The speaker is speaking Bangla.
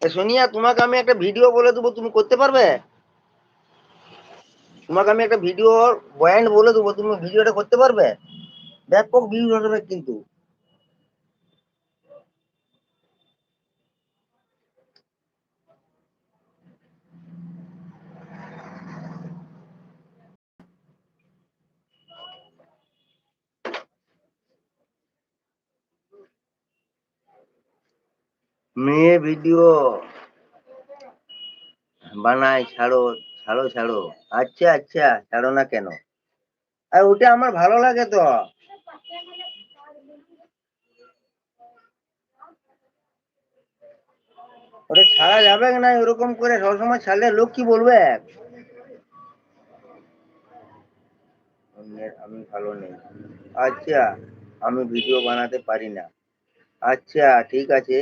সোনিয়া, তোমাকে আমি একটা ভিডিও বলে দেবো, তুমি করতে পারবে? তোমাকে আমি একটা ভিডিওর পয়েন্ট বলে দেবো, তুমি ভিডিওটা করতে পারবে? ব্যাপক ভিউজ হবে কিন্তু। মেয়ে ভিডিও বানাই, ছাড়ো ছাড়ো ছাড়ো। আচ্ছা আচ্ছা, ছাড়ো না কেন? আর ওটা আমার ভালো লাগে তো। ওটা ছাড়া যাবে না, এরকম করে সবসময় ছাড়লে লোক কি বলবে? আমি ভালো নেই। আচ্ছা, আমি ভিডিও বানাতে পারি না। আচ্ছা, ঠিক আছে।